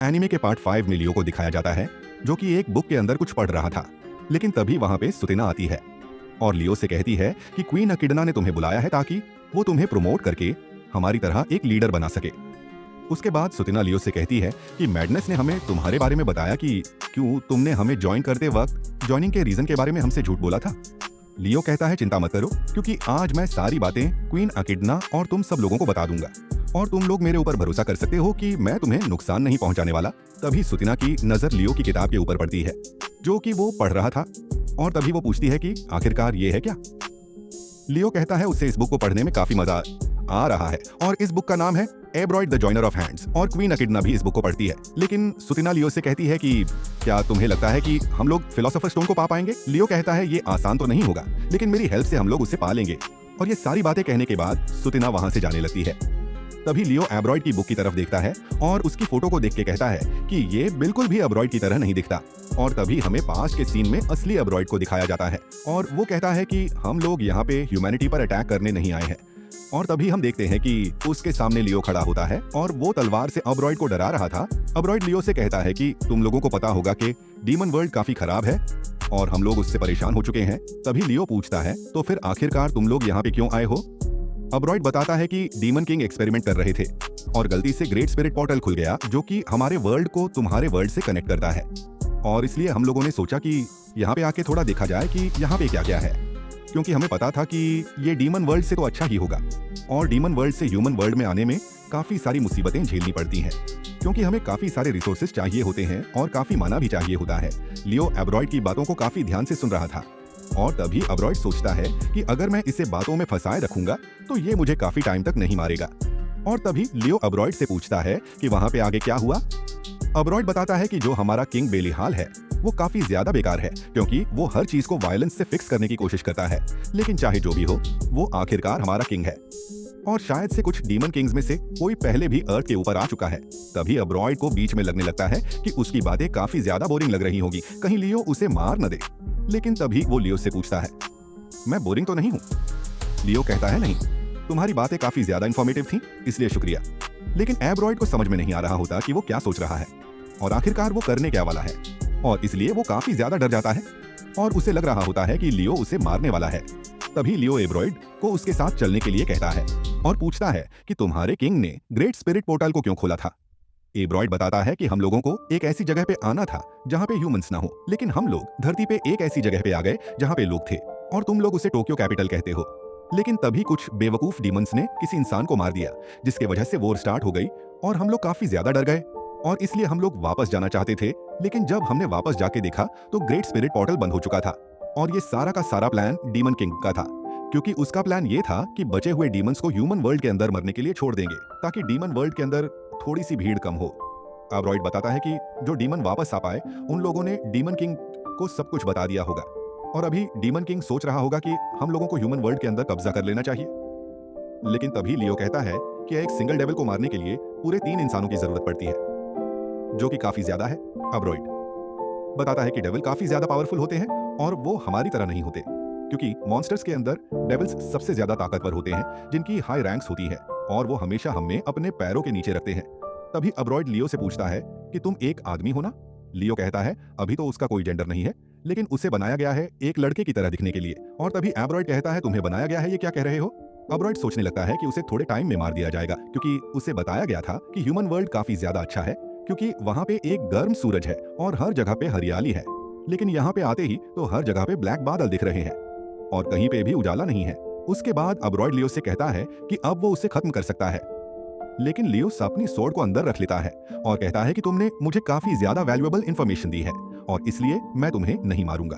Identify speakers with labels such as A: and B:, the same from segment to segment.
A: Anime के part 5 में लियो को दिखाया जाता है जो कि एक बुक के अंदर कुछ पढ़ रहा था। लेकिन तभी वहां पे सुतिना आती है और लियो से कहती है कि क्वीन अकिडना ने तुम्हें बुलाया है ताकि वो तुम्हें प्रमोट करके हमारी तरह एक लीडर बना सके। उसके बाद सुतिना लियो से कहती है कि मैडनेस ने हमें तुम्हारे बारे में बताया कि क्यों तुमने हमें ज्वाइन करते वक्त ज्वाइनिंग के रीजन के बारे में हमसे झूठ बोला था। लियो कहता है चिंता मत करो क्योंकि आज मैं सारी बातें क्वीन अकिडना और तुम सब लोगों को बता दूंगा और तुम लोग मेरे ऊपर भरोसा कर सकते हो कि मैं तुम्हें नुकसान नहीं पहुंचाने वाला। तभी सुतिना की नजर लियो की किताब के ऊपर पड़ती है जो कि वो पढ़ रहा था और तभी वो पूछती है कि आखिरकार ये है क्या। लियो कहता है उससे इस बुक को पढ़ने में काफी मजा आ रहा है और इस बुक का नाम है एब्रॉयड द जॉइनर ऑफ हैंड्स और क्वीन अकिडना भी इस बुक को पढ़ती है। लेकिन सुतिना लियो से कहती है कि क्या तुम्हें लगता है कि हम लोग फिलोसोफर स्टोन को पा पाएंगे। लियो कहता है ये आसान तो नहीं होगा लेकिन मेरी हेल्प से हम लोग उसे पा लेंगे। और ये सारी बातें कहने के बाद सुतिना वहां से जाने लगती है। तभी लियो एब्रॉयड की बुक की तरफ देखता है और उसकी फोटो को देख के कहता है कि ये बिल्कुल भी एब्रॉयड की तरह नहीं दिखता। और तभी हमें पास्ट के सीन में असली एब्रॉयड को दिखाया जाता है और वो कहता है कि हम लोग यहाँ पे ह्यूमैनिटी पर अटैक करने नहीं आए हैं। और तभी हम देखते हैं कि उसके सामने लियो खड़ा होता है और वो तलवार से एब्रॉयड को डरा रहा था। एब्रॉयड लियो से कहता है कि तुम लोगों को पता होगा कि डीमन वर्ल्ड काफी खराब है और हम लोग उससे परेशान हो चुके हैं। तभी लियो पूछता है तो फिर आखिरकार तुम लोग यहाँ पे क्यों आए हो। एब्रॉयड बताता है कि डीमन किंग एक्सपेरिमेंट कर रहे थे और गलती से ग्रेट स्पिरिट पोर्टल खुल गया जो कि हमारे वर्ल्ड को तुम्हारे वर्ल्ड से कनेक्ट करता है और इसलिए हम लोगों ने सोचा कि यहाँ पे आके थोड़ा देखा जाए कि यहाँ पे क्या क्या है, क्योंकि हमें पता था कि ये डीमन वर्ल्ड से तो अच्छा ही होगा और डीमन वर्ल्ड से ह्यूमन वर्ल्ड में आने में काफी सारी मुसीबतें झेलनी पड़ती हैं क्योंकि हमें काफी सारे रिसोर्सेज चाहिए होते हैं और काफी माना भी चाहिए होता है। लियो एब्रॉयड की बातों को काफी ध्यान से सुन रहा था और तभी एब्रॉयड सोचता है कि अगर मैं इसे बातों में फंसाए रखूंगा तो ये मुझे काफी टाइम तक नहीं मारेगा। और तभी लियो एब्रॉयड से पूछता है कि वहां पे आगे क्या हुआ। एब्रॉयड बताता है कि जो हमारा किंग बेलिहाल है वो काफी ज्यादा बेकार है क्योंकि वो हर चीज को वायलेंस से फिक्स करने की कोशिश करता है। लेकिन चाहे जो भी हो वो आखिरकार हमारा किंग है और शायद से कुछ डीमन किंग्स में से कोई पहले भी अर्थ के ऊपर आ चुका है। तभी एब्रॉयड को बीच में लगने लगता है कि उसकी बातें काफी ज्यादा बोरिंग लग रही होगी, कहीं लियो उसे मार न दे। लेकिन तभी वो लियो से पूछता है मैं बोरिंग तो नहीं हूँ। लियो कहता है नहीं, तुम्हारी बातें काफी ज्यादा इंफॉर्मेटिव थी इसलिए शुक्रिया। लेकिन एब्रॉयड को समझ में नहीं आ रहा होता कि वो क्या सोच रहा है और आखिरकार वो करने क्या वाला है और इसलिए वो काफी ज्यादा डर जाता है और उसे लग रहा होता है कि लियो उसे मारने वाला है। तभी लियो एब्रॉयड को उसके साथ चलने के लिए कहता है और पूछता है कि तुम्हारे किंग ने ग्रेट स्पिरिट पोर्टल को क्यों खोला था। एब्रॉयड बताता है कि हम लोगों को एक ऐसी जगह पे आना था जहाँ पे ह्यूमंस ना हो, लेकिन हम लोग धरती पे एक ऐसी जगह पे आ गए जहाँ पे लोग थे और तुम लोग उसे टोक्यो कैपिटल कहते हो। लेकिन तभी कुछ बेवकूफ डीमंस ने किसी इंसान को मार दिया जिसके वजह से वॉर स्टार्ट हो गई और हम लोग काफी ज्यादा डर गए और इसलिए हम लोग वापस जाना चाहते थे। लेकिन जब हमने वापस जाके देखा तो ग्रेट स्पिरिट पोर्टल बंद हो चुका था और ये सारा का सारा प्लान डीमन किंग का था क्योंकि उसका प्लान ये था कि बचे हुए डीमंस को ह्यूमन वर्ल्ड के अंदर मरने के लिए छोड़ देंगे ताकि डीमन वर्ल्ड के अंदर थोड़ी सी भीड़ कम हो। एब्रॉयड बताता है कि जो डीमन वापस आ पाए उन लोगों ने डीमन किंग को सब कुछ बता दिया होगा और अभी डीमन किंग सोच रहा होगा कि हम लोगों को ह्यूमन वर्ल्ड के अंदर कब्जा कर लेना चाहिए। लेकिन तभी लियो कहता है कि एक सिंगल डेविल को मारने के लिए पूरे 3 इंसानों की जरूरत पड़ती है जो कि काफी ज्यादा है। एब्रॉयड बताता है कि डेविल काफी ज्यादा पावरफुल होते हैं और वो हमारी तरह नहीं होते क्योंकि मॉन्स्टर्स के अंदर डेविल्स सबसे ज्यादा ताकतवर होते हैं जिनकी हाई रैंक्स होती है और वो हमेशा हमें अपने पैरों के नीचे रखते हैं। तभी एब्रॉयड लियो से पूछता है कि तुम एक आदमी हो ना। लियो कहता है अभी तो उसका कोई जेंडर नहीं है लेकिन उसे बनाया गया है एक लड़के की तरह दिखने के लिए। और तभी एब्रॉयड कहता है तुम्हें बनाया गया है, ये क्या कह रहे हो। एब्रॉयड सोचने लगता है कि उसे थोड़े टाइम में मार दिया जाएगा क्योंकि उसे बताया गया था कि ह्यूमन वर्ल्ड काफी ज्यादा अच्छा है क्योंकि वहाँ पे एक गर्म सूरज है और हर जगह पे हरियाली है। लेकिन यहाँ पे आते ही तो हर जगह पे ब्लैक बादल दिख रहे हैं और कहीं पे भी उजाला नहीं है। उसके बाद एब्रॉयड लियो से कहता है कि अब वो उसे खत्म कर सकता है। लेकिन लियो अपनी स्वॉर्ड को अंदर रख लेता है और कहता है कि तुमने मुझे काफी ज्यादा वैल्यूएबल इंफॉर्मेशन दी है और इसलिए मैं तुम्हें नहीं मारूंगा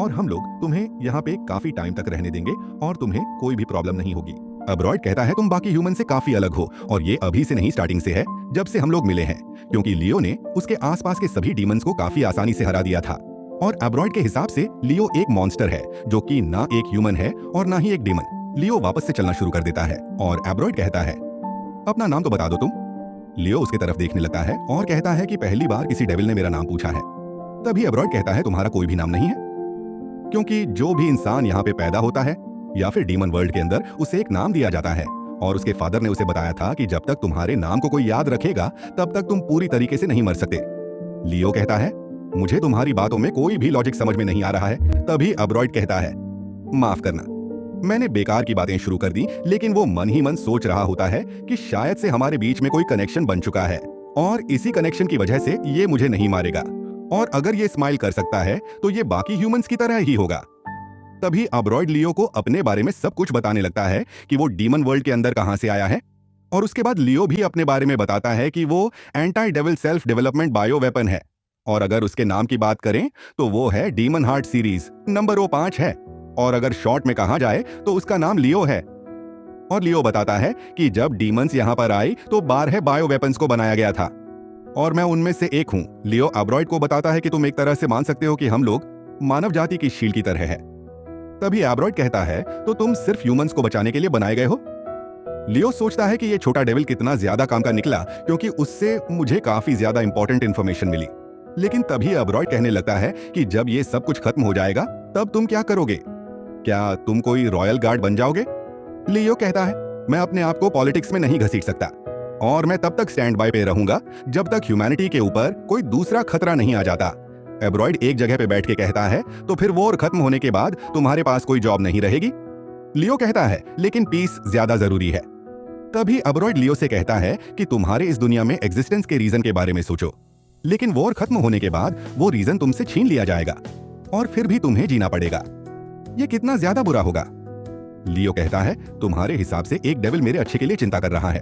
A: और हम लोग तुम्हें यहाँ पे काफी टाइम तक रहने देंगे और तुम्हें कोई भी प्रॉब्लम नहीं होगी। एब्रॉयड कहता है तुम बाकी ह्यूमन से काफी अलग हो और ये अभी से नहीं स्टार्टिंग से है जब से हम लोग मिले हैं क्योंकि लियो ने उसके आसपास के सभी डीमंस को काफी आसानी से हरा दिया था। और एब्रॉयड के हिसाब से लियो एक मॉन्स्टर है जो कि ना एक ह्यूमन है और ना ही एक डीमन। लियो वापस से चलना शुरू कर देता है और एब्रॉयड कहता है अपना नाम तो बता दो तुम। लियो उसके तरफ देखने लगता है और कहता है कि पहली बार किसी डेविल ने मेरा नाम पूछा है। तभी एब्रॉयड कहता है तुम्हारा कोई भी नाम नहीं है क्योंकि जो भी इंसान यहाँ पे पैदा होता है या फिर डीमन वर्ल्ड के अंदर उसे एक नाम दिया जाता है और उसके फादर ने उसे बताया था कि जब तक तुम्हारे नाम को कोई याद रखेगा तब तक तुम पूरी तरीके से नहीं मर सकते। लियो कहता है, मुझे तुम्हारी बातों में कोई भी लॉजिक समझ में नहीं आ रहा है। तभी अब्रॉयड कहता है, माफ करना, मैंने बेकार की बातें शुरू कर दी, लेकिन वो मन ही मन सोच रहा होता है कि शायद से हमारे बीच में कोई कनेक्शन बन चुका है और इसी कनेक्शन की वजह से ये मुझे नहीं मारेगा, और अगर ये स्माइल कर सकता है तो ये बाकी ह्यूमंस की तरह ही होगा। तभी अब्रॉयड लियो को अपने बारे में सब कुछ बताने लगता है कि वो डीमन वर्ल्ड के अंदर कहां से आया है, और उसके बाद लियो भी अपने बारे में बताता है कि वो anti devil self development bio weapon है, और अगर उसके नाम की बात करें तो वो है डीमन हार्ट सीरीज, नंबर वो 5 है, और अगर शॉर्ट में कहा जाए तो उसका नाम लियो है। और लियो बताता है कि जब डीमंस यहां पर आई तो 12 बायो वेपन्स को बनाया गया था और मैं उनमें से एक हूं। लियो अब्रॉयड को बताता है कि तुम एक तरह से मान सकते हो कि हम लोग मानव जाति की शील की तरह है। तभी अब्रॉयड कहता है, तो तुम सिर्फ ह्यूमंस को बचाने के लिए बनाए गए हो? लियो सोचता है कि ये छोटा डेविल कितना ज्यादा काम का निकला, क्योंकि उससे मुझे काफी ज्यादा इंपॉर्टेंट इंफॉर्मेशन मिली। लेकिन तभी अब्रॉयड कहने लगता है कि जब ये सब कुछ खत्म हो जाएगा तब तुम क्या करोगे? क्या तुम कोई रॉयल गार्ड बन जाओगे? लियो कहता है, मैं अपने आप को पॉलिटिक्स में नहीं घसीट सकता, और मैं तब तक स्टैंड बाय पे रहूंगा जब तक ह्यूमैनिटी के ऊपर कोई दूसरा खतरा नहीं आ जाता। अब्रॉयड एक जगह पे बैठ के कहता है, तो फिर वॉर खत्म होने के बाद तुम्हारे पास कोई जॉब नहीं रहेगी? लियो कहता है, लेकिन पीस ज्यादा जरूरी है। तभी अब्रॉयड लियो से कहता है कि तुम्हारे इस दुनिया में एग्जिस्टेंस के रीजन के बारे में सोचो, लेकिन वॉर खत्म होने के बाद वो रीजन तुमसे छीन लिया जाएगा और फिर भी तुम्हें जीना पड़ेगा। ये कितना ज्यादा बुरा होगा? लियो कहता है, तुम्हारे हिसाब से एक डेविल मेरे अच्छे के लिए चिंता कर रहा है।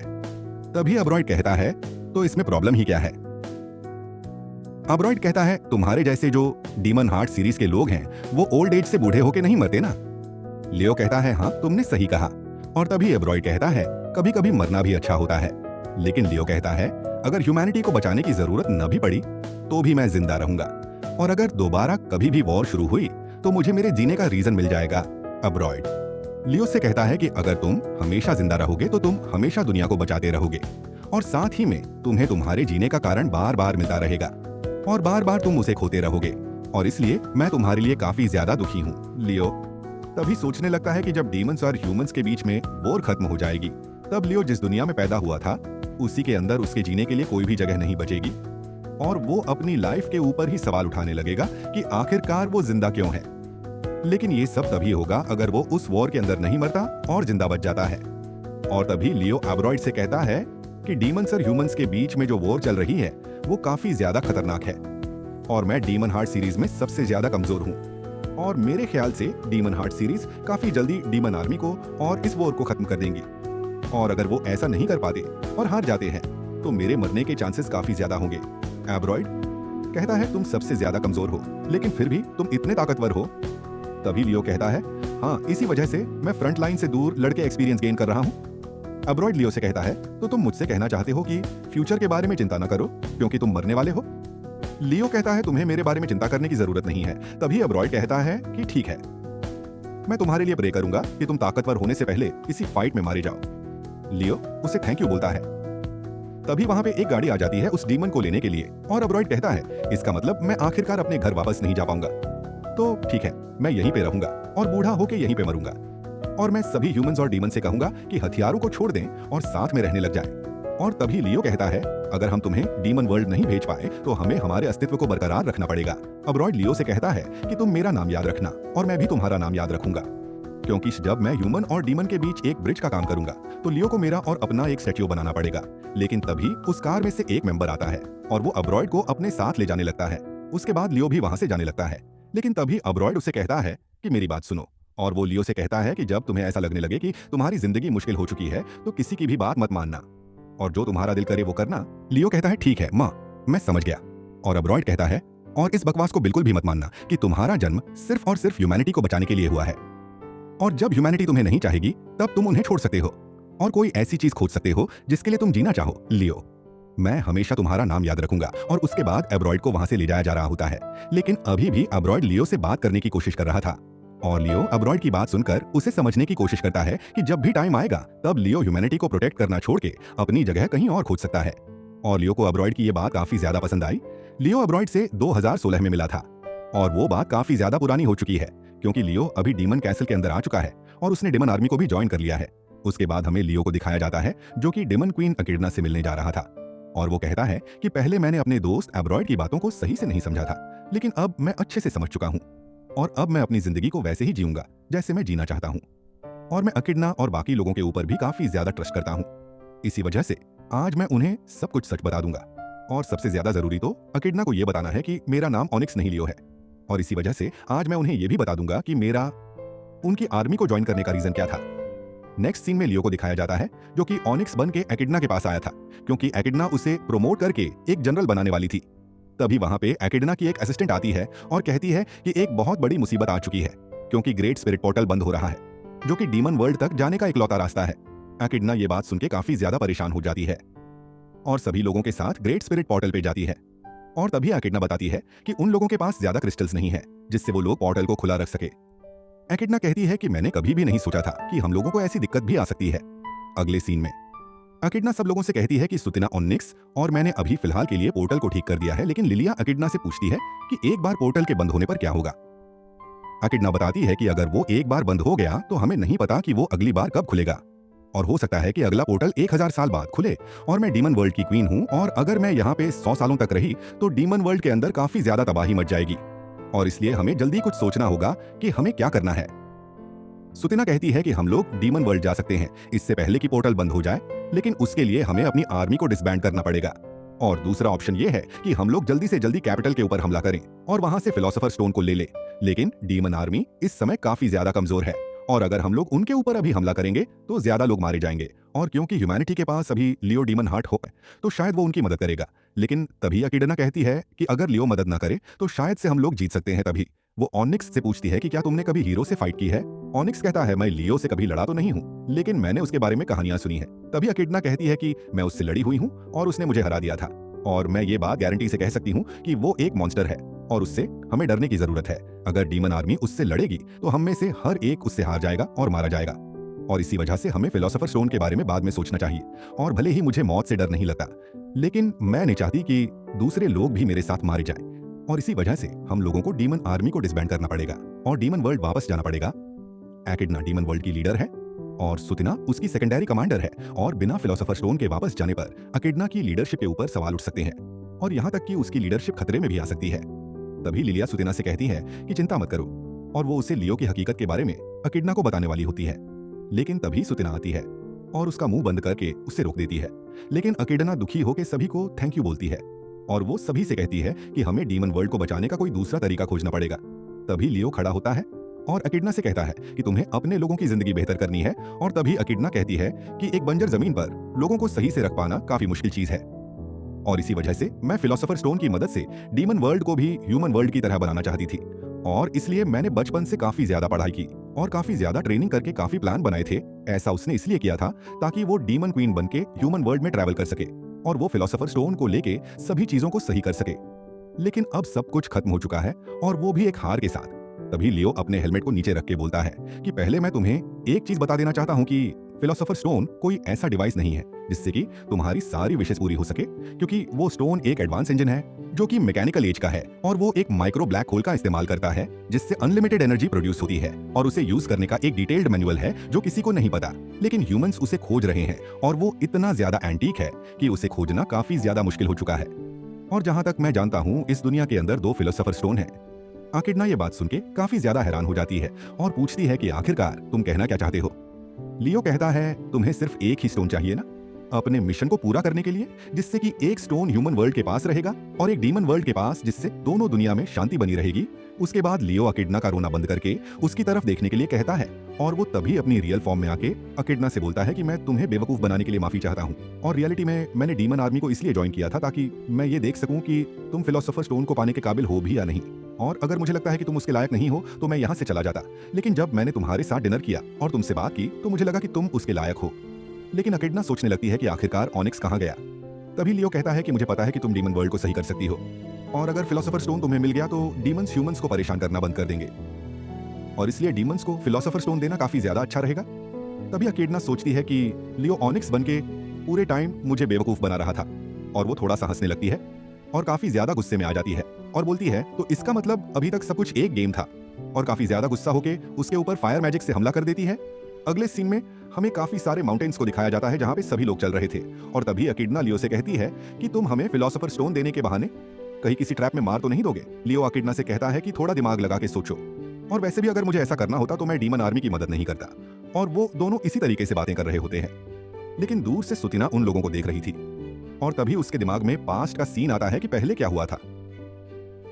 A: तभी अब्रॉयड कहता है, तो इसमें प्रॉब्लम ही क्या है? अब्रॉयड कहता है, तुम्हारे जैसे जो डीमन हार्ट सीरीज के लोग हैं वो ओल्ड एज से बूढ़े होके नहीं मरते ना। लियो कहता है, हाँ तुमने सही कहा। और तभी अब्रॉयड कहता है, कभी कभी मरना भी अच्छा होता है। लेकिन लियो कहता है, अगर ह्यूमैनिटी को बचाने की जरूरत न भी पड़ी तो भी मैं जिंदा रहूंगा, और अगर दोबारा कभी भी वॉर शुरू हुई तो मुझे मेरे जीने का रीजन मिल जाएगा। अब्रॉयड लियो से कहता है कि अगर तुम हमेशा जिंदा रहोगे तो तुम हमेशा दुनिया को बचाते रहोगे, और साथ ही में तुम्हें तुम्हारे जीने का कारण बार बार मिलता रहेगा और बार बार तुम उसे खोते रहोगे, और इसलिए मैं तुम्हारे लिए काफी ज्यादा दुखी हूँ। लियो तभी सोचने लगता है कि जब डीमंस और ह्यूमंस के बीच में वॉर खत्म हो जाएगी तब लियो जिस दुनिया में पैदा हुआ था उसी के अंदर उसके जीने के लिए कोई भी जगह नहीं बचेगी, और वो अपनी लाइफ के ऊपर ही सवाल उठाने लगेगा कि आखिरकार वो जिंदा क्यों है। लेकिन ये सब तभी होगा अगर वो उस वॉर के अंदर नहीं मरता और जिंदा बच जाता है। और तभी लियो अब्रॉयड से कहता है कि डीमंस और ह्यूमंस के बीच में जो वॉर चल रही है वो काफी ज्यादा खतरनाक है, और मैं डीमन हार्ट सीरीज में सबसे ज्यादा कमजोर हूँ, और मेरे ख्याल से डीमन हार्ट सीरीज काफी जल्दी डीमन आर्मी को और इस वॉर को खत्म कर देंगी, और अगर वो ऐसा नहीं कर पाते और हार जाते हैं तो मेरे मरने के चांसेस काफी ज्यादा होंगे। अब्रॉयड कहता है, तुम सबसे ज्यादा कमजोर हो लेकिन फिर भी तुम इतने ताकतवर हो। तभी लियो कहता है, हाँ इसी वजह से मैं फ्रंट लाइन से दूर लड़के एक्सपीरियंस गेन कर रहा हूँ। अब्रॉयड लियो से कहता है, तो तुम मुझसे कहना चाहते हो कि फ्यूचर के बारे में चिंता न करो क्योंकि तुम मरने वाले हो? लियो कहता है, तुम्हें मेरे बारे में चिंता करने की जरूरत नहीं है। तभी अब्रॉयड कहता है कि ठीक है, मैं तुम्हारे लिए प्रे करूंगा कि तुम ताकतवर होने से पहले किसी फाइट में मारे जाओ। लियो उसे थैंक यू बोलता है। तभी वहां पे एक गाड़ी आ जाती है उस डीमन को लेने के लिए, और अब्रॉयड कहता है, इसका मतलब मैं आखिरकार अपने घर वापस नहीं जा पाऊंगा, तो ठीक है मैं यहीं पे रहूंगा और बूढ़ा होके यहीं पे मरूंगा, और मैं सभी ह्यूमंस और डीमन से कहूंगा कि हथियारों को छोड़ दें और साथ में रहने लग जाएं। और तभी लियो कहता है, अगर हम तुम्हें डीमन वर्ल्ड नहीं भेज पाए तो हमें हमारे अस्तित्व को बरकरार रखना पड़ेगा। अब्रॉयड लियो से कहता है कि तुम मेरा नाम याद रखना और मैं भी तुम्हारा नाम याद रखूंगा, क्योंकि जब मैं ह्यूमन और डीमन के बीच एक ब्रिज का काम करूंगा तो लियो को मेरा और अपना एक स्टैच्यू बनाना पड़ेगा। लेकिन तभी उस कार में से एक मेंबर आता है और वो अब्रॉयड को अपने साथ ले जाने लगता है। उसके बाद लियो भी वहां से जाने लगता है, लेकिन तभी अब्रॉयड उसे कहता है कि मेरी बात सुनो, और वो लियो से कहता है कि जब तुम्हें ऐसा लगने लगे कि तुम्हारी जिंदगी मुश्किल हो चुकी है तो किसी की भी बात मत मानना और जो तुम्हारा दिल करे वो करना। लियो कहता है, ठीक है माँ मैं समझ गया। और अब्रॉयड कहता है, और इस बकवास को बिल्कुल भी मत मानना कि तुम्हारा जन्म सिर्फ और सिर्फ ह्यूमैनिटी को बचाने के लिए हुआ है, और जब ह्यूमैनिटी तुम्हें नहीं चाहेगी तब तुम उन्हें छोड़ सकते हो और कोई ऐसी चीज खोज सकते हो जिसके लिए तुम जीना चाहो। लियो मैं हमेशा तुम्हारा नाम याद रखूंगा। और उसके बाद अब्रॉयड को वहां से ले जाया जा रहा होता है, लेकिन अभी भी अब्रॉयड लियो से बात करने की कोशिश कर रहा था, और लियो अब्रॉयड की बात सुनकर उसे समझने की कोशिश करता है कि जब भी टाइम आएगा तब लियो ह्यूमैनिटी को प्रोटेक्ट करना छोड़ के अपनी जगह कहीं और खोज सकता है। और लियो को अब्रॉयड की ये बात काफी ज्यादा पसंद आई। लियो अब्रॉयड से 2016 में मिला था और वो बात काफी ज्यादा पुरानी हो चुकी है, क्योंकि लियो अभी डीमन कैसल के अंदर आ चुका है और उसने डीमन आर्मी को भी ज्वाइन कर लिया है। उसके बाद हमें लियो को दिखाया जाता है जो कि डेमन क्वीन अकिडना से मिलने जा रहा था और वो कहता है कि पहले मैंने अपने दोस्त एब्रॉयड की बातों को सही से नहीं समझा था, लेकिन अब मैं अच्छे से समझ चुका हूँ और अब मैं अपनी जिंदगी को वैसे ही जीऊंगा जैसे मैं जीना चाहता हूँ और मैं अकिडना और बाकी लोगों के ऊपर भी काफी ज्यादा ट्रस्ट करता हूँ। इसी वजह से आज मैं उन्हें सब कुछ सच बता दूंगा और सबसे ज्यादा जरूरी तो अकिडना को यह बताना है कि मेरा नाम ऑनिक्स नहीं लियो है और इसी वजह से आज मैं उन्हें यह भी बता दूंगा कि मेरा उनकी आर्मी को ज्वाइन करने का रीजन क्या था। नेक्स्ट सीन में लियो को दिखाया जाता है जो कि ऑनिक्स बन के एकिडना के पास आया था क्योंकि एकिडना उसे प्रमोट करके एक जनरल बनाने वाली थी। तभी वहां पे एकिडना की एक असिस्टेंट आती है और कहती है कि एक बहुत बड़ी मुसीबत आ चुकी है क्योंकि ग्रेट स्पिरिट पोर्टल बंद हो रहा है जो कि डीमन वर्ल्ड तक जाने का इकलौता रास्ता है। एकिडना ये बात सुन के काफी ज्यादा परेशान हो जाती है और सभी लोगों के साथ ग्रेट स्पिरिट पोर्टल पे जाती है और तभी एकिडना बताती है कि उन लोगों के पास ज्यादा क्रिस्टल्स नहीं है जिससे वो लोग पोर्टल को खुला रख सके। एकिडना कहती है कि मैंने कभी भी नहीं सोचा था कि हम लोगों को ऐसी दिक्कत भी आ सकती है। अगले सीन में एकिडना सब लोगों से कहती है कि सुतिना ऑनिक्स और मैंने अभी फिलहाल के लिए पोर्टल को ठीक कर दिया है, लेकिन लिलिया एकिडना से पूछती है कि एक बार पोर्टल के बंद होने पर क्या होगा। एकिडना बताती है कि अगर वो एक बार बंद हो गया तो हमें नहीं पता कि वो अगली बार कब खुलेगा और हो सकता है कि अगला पोर्टल 1000 साल बाद खुले और मैं डीमन वर्ल्ड की क्वीन हूं और अगर मैं यहाँ पे 100 सालों तक रही तो डीमन वर्ल्ड के अंदर काफी ज्यादा तबाही मच जाएगी और इसलिए हमें जल्दी कुछ सोचना होगा कि हमें क्या करना है। सुतिना कहती है कि हम लोग डीमन वर्ल्ड जा सकते हैं इससे पहले कि पोर्टल बंद हो जाए, लेकिन उसके लिए हमें अपनी आर्मी को डिसबैंड करना पड़ेगा और दूसरा ऑप्शन ये है कि हम लोग जल्दी से जल्दी कैपिटल के ऊपर हमला करें और वहां से फिलोसोफर स्टोन को ले लें। लेकिन डीमन आर्मी इस समय काफी ज्यादा कमजोर है और अगर हम लोग उनके ऊपर अभी हमला करेंगे तो ज्यादा लोग मारे जाएंगे और क्योंकि ह्यूमैनिटी के पास अभी लियो डीमन हार्ट हो तो शायद वो उनकी मदद करेगा। लेकिन तभी एकिडना कहती है कि अगर लियो मदद ना करे तो शायद से हम लोग जीत सकते हैं। तभी वो ऑनिक्स से पूछती है कि क्या तुमने कभी हीरो से फाइट की है। ऑनिक्स कहता है मैं लियो से कभी लड़ा तो नहीं हूँ, लेकिन मैंने उसके बारे में कहानियां सुनी है। तभी एकिडना कहती है कि मैं उससे लड़ी हुई हूँ और उसने मुझे हरा दिया था और मैं ये बात गारंटी से कह सकती हूँ कि वो एक मॉन्स्टर है और उससे हमें डरने की जरूरत है। अगर डीमन आर्मी उससे लड़ेगी तो हम में से हर एक उससे हार जाएगा और मारा जाएगा और इसी वजह से हमें फिलोसोफर स्टोन के बारे में बाद में सोचना चाहिए। और भले ही मुझे मौत से डर नहीं लगता, लेकिन मैं नहीं चाहती कि दूसरे लोग भी मेरे साथ मारे जाएं और इसी वजह से हम लोगों को डीमन आर्मी को डिसबैंड करना पड़ेगा और डीमन वर्ल्ड वापस जाना पड़ेगा। एकिडना डीमन वर्ल्ड की लीडर है और सुतिना उसकी सेकेंडरी कमांडर है और बिना फिलोसोफर स्टोन के वापस जाने पर एकिडना की लीडरशिप के ऊपर सवाल उठ सकते हैं और यहाँ तक कि उसकी लीडरशिप खतरे में भी आ सकती है। तभी लिलिया सुतिना से कहती है कि चिंता मत करो और वो उसे लियो की हकीकत के बारे में एकिडना को बताने वाली होती है। लेकिन तभी सुतिना आती है और उसका मुंह बंद करके उसे रोक देती है। लेकिन एकिडना दुखी होकर सभी को थैंक यू बोलती है और वो सभी से कहती है कि हमें डीमन वर्ल्ड को बचाने का कोई दूसरा तरीका खोजना पड़ेगा। तभी लियो खड़ा होता है और एकिडना से कहता है कि तुम्हें अपने लोगों की जिंदगी बेहतर करनी है और तभी एकिडना कहती है कि एक बंजर जमीन पर लोगों को सही से रख पाना काफी मुश्किल चीज है और इसी वजह से मैं फिलोसोफर स्टोन की मदद से डीमन वर्ल्ड को भी ह्यूमन वर्ल्ड की तरह बनाना चाहती थी और इसलिए मैंने बचपन से काफी ज्यादा पढ़ाई की और काफी ज्यादा ट्रेनिंग करके काफी प्लान बनाए थे। ऐसा उसने इसलिए किया था ताकि वो डीमन क्वीन बनके ह्यूमन वर्ल्ड में ट्रैवल कर सके और वो फिलोसोफर स्टोन को लेके सभी चीजों को सही कर सके। लेकिन अब सब कुछ खत्म हो चुका है और वो भी एक हार के साथ। तभी लियो अपने हेलमेट को नीचे रख के बोलता है कि पहले मैं तुम्हें एक चीज बता देना चाहता हूँ कि फिलोसोफर स्टोन कोई ऐसा डिवाइस नहीं है जिससे कि तुम्हारी सारी विशेष पूरी हो सके, क्योंकि वो स्टोन एक एडवांस इंजन है जो कि मैकेनिकल एज का है और वो एक माइक्रो ब्लैक होल का इस्तेमाल करता है जिससे अनलिमिटेड एनर्जी प्रोड्यूस होती है और उसे यूज करने का एक डिटेल्ड मैनुअल है जो किसी को नहीं पता, लेकिन ह्यूमंस उसे खोज रहे हैं और वो इतना ज्यादा एंटीक है कि उसे खोजना काफी ज्यादा मुश्किल हो चुका है। और जहां तक मैं जानता हूँ इस दुनिया के अंदर 2 फिलोसोफर स्टोन है। एकिडना ये बात सुन के काफी ज्यादा हैरान हो जाती है और पूछती है कि आखिरकार तुम कहना क्या चाहते हो। लियो कहता है तुम्हें सिर्फ एक ही स्टोन चाहिए ना अपने मिशन को पूरा करने के लिए, जिससे कि एक स्टोन ह्यूमन वर्ल्ड के पास रहेगा और एक डीमन वर्ल्ड के पास, जिससे दोनों दुनिया में शांति बनी रहेगी। उसके बाद लियो एकिडना का रोना बंद करके उसकी तरफ देखने के लिए कहता है और वो तभी अपनी रियल फॉर्म में आके एकिडना से बोलता है कि मैं तुम्हें बेवकूफ बनाने के लिए माफी चाहता हूँ और रियलिटी में मैंने डीमन आर्मी को इसलिए ज्वाइन किया था ताकि मैं ये देख सकूं कि तुम फिलोसोफर स्टोन को पाने के काबिल हो भी या नहीं, और अगर मुझे लगता है कि तुम उसके लायक नहीं हो तो मैं यहाँ से चला जाता। लेकिन जब मैंने तुम्हारे साथ डिनर किया और तुमसे बात की तो मुझे लगा कि तुम उसके लायक हो। लेकिन एकिडना सोचने लगती है कि आखिरकार ऑनिक्स कहाँ गया। तभी लियो कहता है कि मुझे पता है कि तुम डीमन वर्ल्ड को सही कर सकती हो और अगर फिलोसोफर स्टोन तुम्हें मिल गया तो डीमंस ह्यूमंस को परेशान करना बंद कर देंगे और इसलिए डीमंस को फिलोसोफर स्टोन देना काफी ज्यादा अच्छा रहेगा। तभी एकिडना सोचती है कि लियो ऑनिक्स बनके पूरे टाइम मुझे बेवकूफ बना रहा था और वो थोड़ा सा हंसने लगती है और काफी ज्यादा गुस्से में आ जाती है और बोलती है तो इसका मतलब अभी तक सब कुछ एक गेम था, और काफी ज्यादा गुस्सा होके उसके ऊपर फायर मैजिक से हमला कर देती है। अगले सीन में हमें काफी सारे माउंटेन्स को दिखाया जाता है जहाँ पे सभी लोग चल रहे थे। और तभी अकिडना लियो से कहती है कि तुम हमें फिलोसोफर स्टोन देने के बहाने कहीं किसी ट्रैप में मार तो नहीं दोगे। लियो अकिडना से कहता है कि थोड़ा दिमाग लगा के सोचो, और वैसे भी अगर मुझे ऐसा करना होता तो मैं डीमन आर्मी की मदद नहीं करता। और वो दोनों इसी तरीके से बातें कर रहे होते हैं, लेकिन दूर से सुतिना उन लोगों को देख रही थी। और तभी उसके दिमाग में पास्ट का सीन आता है कि पहले क्या हुआ था।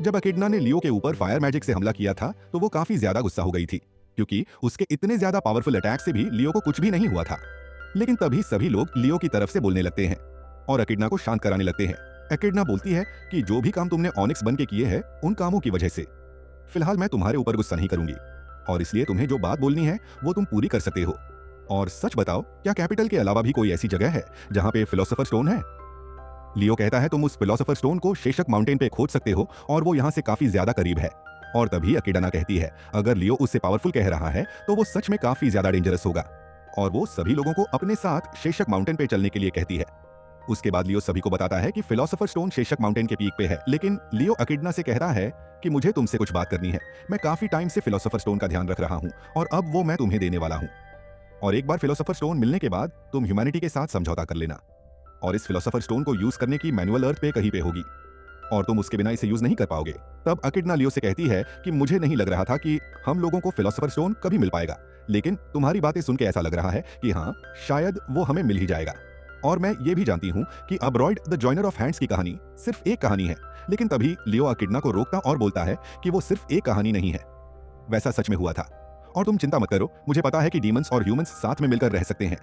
A: जब अकिडना ने लियो के ऊपर फायर मैजिक से हमला किया था तो वो काफी ज्यादा गुस्सा हो गई थी, क्योंकि उसके इतने ज्यादा पावरफुल अटैक से भी लियो को कुछ भी नहीं हुआ था। लेकिन तभी सभी लोग लियो की तरफ से बोलने लगते हैं और अकिडना को शांत कराने लगते हैं। अकिडना बोलती है कि जो भी काम तुमने ऑनिक्स बन के किए हैं उन कामों की वजह से फिलहाल मैं तुम्हारे ऊपर गुस्सा नहीं करूंगी, और इसलिए तुम्हें जो बात बोलनी है वो तुम पूरी कर सकते हो। और सच बताओ, क्या कैपिटल के अलावा भी कोई ऐसी जगह है जहां पे फिलोसोफर स्टोन है? लियो कहता है तुम उस फिलोसोफर स्टोन को शेषक माउंटेन पे खोज सकते हो और वो यहाँ से काफी ज्यादा करीब है। और तभी अकिडना कहती है अगर लियो उससे पावरफुल कह रहा है तो वो सच में काफी ज्यादा डेंजरस होगा, और वो सभी लोगों को अपने साथ शेषक माउंटेन पे चलने के लिए कहती है। उसके बाद लियो सभी को बताता है कि फिलोसोफर स्टोन शेषक माउंटेन के पीक पे है, लेकिन लियो अकिडना से कहता है कि मुझे तुमसे कुछ बात करनी है। मैं काफी टाइम से फिलोसोफर स्टोन का ध्यान रख रहा हूँ और अब वो मैं तुम्हें देने वाला हूँ। और एक बार फिलोसोफर स्टोन मिलने के बाद तुम ह्यूमैनिटी के साथ समझौता कर लेना, और इस फिलोसोफर स्टोन को यूज करने की मैनुअल अर्थ पे कहीं पे होगी और तुम उसके बिना इसे यूज नहीं कर पाओगे। तब अकिडना लियो से कहती है कि मुझे नहीं लग रहा था कि हम लोगों को फिलोसोफर स्टोन कभी मिल पाएगा, लेकिन तुम्हारी बातें सुन के ऐसा लग रहा है कि हाँ, शायद वो हमें मिल ही जाएगा। और मैं ये भी जानती हूँ कि अब्रॉयड द जॉइनर ऑफ हैंड्स की कहानी सिर्फ एक कहानी है। लेकिन तभी लियो अकिडना को रोकता और बोलता है कि वो सिर्फ एक कहानी नहीं है, वैसा सच में हुआ था। और तुम चिंता मत करो, मुझे पता है कि डीमंस और ह्यूमंस साथ में मिलकर रह सकते हैं,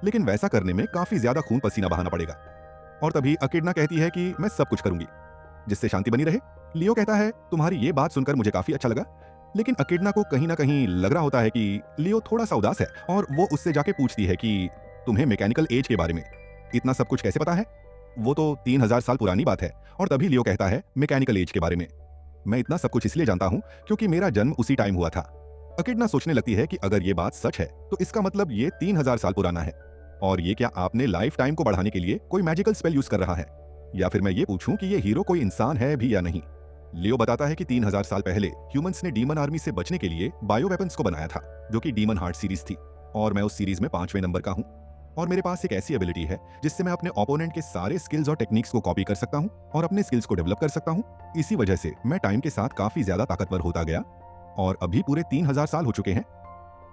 A: लेकिन वैसा करने में काफी ज्यादा खून पसीना बहाना पड़ेगा। और तभी अकिडना कहती है कि मैं सब कुछ करूंगी जिससे शांति बनी रहे। लियो कहता है तुम्हारी ये बात सुनकर मुझे काफी अच्छा लगा, लेकिन अकिडना को कहीं ना कहीं लग रहा होता है कि लियो थोड़ा सा उदास है, और वो उससे जाके पूछती है कि तुम्हें मैकेनिकल एज के बारे में इतना सब कुछ कैसे पता है? वो तो 3000 साल पुरानी बात है। और तभी लियो कहता है मैकेनिकल एज के बारे में मैं इतना सब कुछ इसलिए जानता हूं क्योंकि मेरा जन्म उसी टाइम हुआ था। अकिडना सोचने लगती है कि अगर ये बात सच है तो इसका मतलब ये 3000 साल पुराना है, और ये क्या आपने लाइफ टाइम को बढ़ाने के लिए कोई मैजिकल स्पेल यूज कर रहा है, या फिर मैं ये पूछूं कि ये हीरो कोई इंसान है भी या नहीं? लियो बताता है कि 3000 साल पहले ह्यूमंस ने डीमन आर्मी से बचने के लिए बायो वेपन्स को बनाया था, जो कि डीमन हार्ट सीरीज थी, और मैं उस सीरीज में 5वें नंबर का हूं। और मेरे पास एक ऐसी एबिलिटी है जिससे मैं अपने ओपोनेंट के सारे स्किल्स और टेक्निक्स को कॉपी कर सकता हूं और अपने स्किल्स को डेवलप कर सकता हूं। इसी वजह से मैं टाइम के साथ काफी ज्यादा ताकतवर होता गया, और अभी पूरे 3000 साल हो चुके हैं,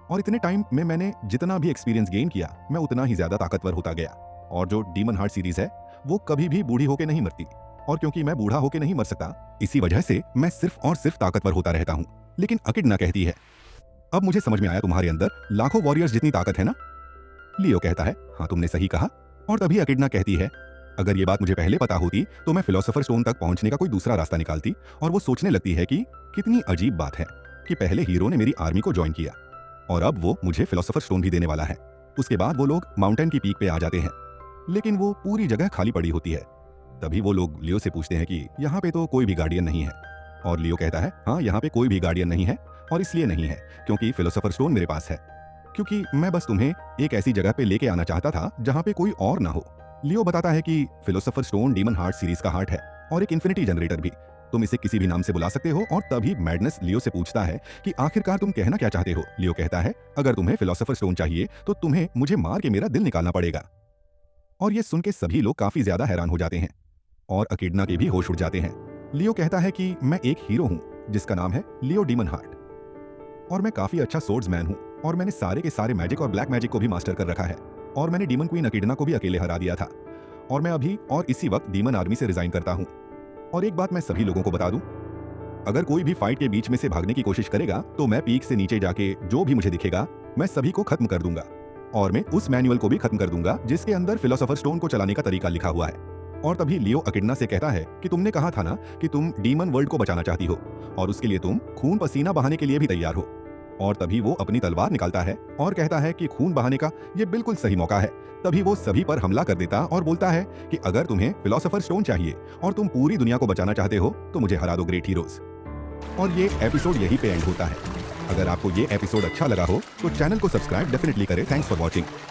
A: और इतने टाइम में मैंने जितना भी एक्सपीरियंस गेन किया मैं उतना ही ज्यादा ताकतवर होता गया। और जो डीमन हार्ट सीरीज है वो कभी भी बूढ़ी होके नहीं मरती, और क्योंकि मैं बूढ़ा होके नहीं मर सकता, इसी वजह से मैं सिर्फ और सिर्फ ताकतवर होता रहता हूँ। लेकिन अकिडना कहती है अब मुझे समझ में आया तुम्हारे अंदर लाखों वॉरियर्स जितनी ताकत है ना। लियो कहता है हाँ, तुमने सही कहा। और तभी अकिडना कहती है अगर ये बात मुझे पहले पता होती तो मैं फिलोसोफर स्टोन तक पहुंचने का कोई दूसरा रास्ता निकालती। और वो सोचने लगती है कि कितनी अजीब बात है कि पहले हीरो ने मेरी आर्मी को ज्वाइन किया और अब वो मुझे फिलोसोफर स्टोन भी देने वाला है। उसके बाद वो लोग माउंटेन की पीक पे आ जाते हैं, लेकिन वो पूरी जगह खाली पड़ी होती है। तभी वो लोग लियो से पूछते हैं कि यहाँ पे तो कोई भी गार्डियन नहीं है। और लियो कहता है हाँ, यहाँ पे कोई भी गार्डियन नहीं है, और इसलिए नहीं है क्योंकि फिलोसोफर स्टोन मेरे पास है, क्योंकि मैं बस तुम्हें एक ऐसी जगह पे लेके आना चाहता था जहाँ पे कोई और ना हो। लियो बताता है कि philosopher stone demon heart series का हार्ट है और एक इन्फिनिटी जनरेटर भी, तुम इसे किसी भी नाम से बुला सकते हो। और तभी मैडनेस लियो से पूछता है कि आखिरकार तुम कहना क्या चाहते हो? लियो कहता है अगर तुम्हें फिलोसोफर स्टोन चाहिए तो तुम्हें मुझे मार के मेरा दिल निकालना पड़ेगा। और ये सुन के सभी लोग काफी ज्यादा हैरान हो जाते हैं और अकिडना के भी होश उड़ जाते हैं। लियो कहता है कि मैं एक हीरो हूँ जिसका नाम है लियो डीमन हार्ट, और मैं काफी अच्छा सोर्ड्समैन हूँ, और मैंने सारे के सारे मैजिक और ब्लैक मैजिक को भी मास्टर कर रखा है, और मैंने डीमन क्वीन अकिडना को भी अकेले हरा दिया था, और मैं अभी और इसी वक्त डीमन आर्मी से रिजाइन करता हूँ। और एक बात मैं सभी लोगों को बता दूं, अगर कोई भी फाइट के बीच में से भागने की कोशिश करेगा तो मैं पीक से नीचे जाके जो भी मुझे दिखेगा मैं सभी को खत्म कर दूंगा, और मैं उस मैनुअल को भी खत्म कर दूंगा जिसके अंदर फिलोसोफर स्टोन को चलाने का तरीका लिखा हुआ है। और तभी लियो अकिडना से कहता है कि तुमने कहा था ना कि तुम डीमन वर्ल्ड को बचाना चाहती हो, और उसके लिए तुम खून पसीना बहाने के लिए भी तैयार हो। और तभी वो अपनी तलवार निकालता है और कहता है कि खून बहाने का ये बिल्कुल सही मौका है। तभी वो सभी पर हमला कर देता और बोलता है कि अगर तुम्हें फिलोसोफर स्टोन चाहिए और तुम पूरी दुनिया को बचाना चाहते हो तो मुझे हरा दो ग्रेट हीरोज। और ये एपिसोड यहीं पे एंड होता है। अगर आपको ये एपिसोड अच्छा लगा हो तो चैनल को सब्सक्राइब डेफिनेटली करें। Thanks for watching.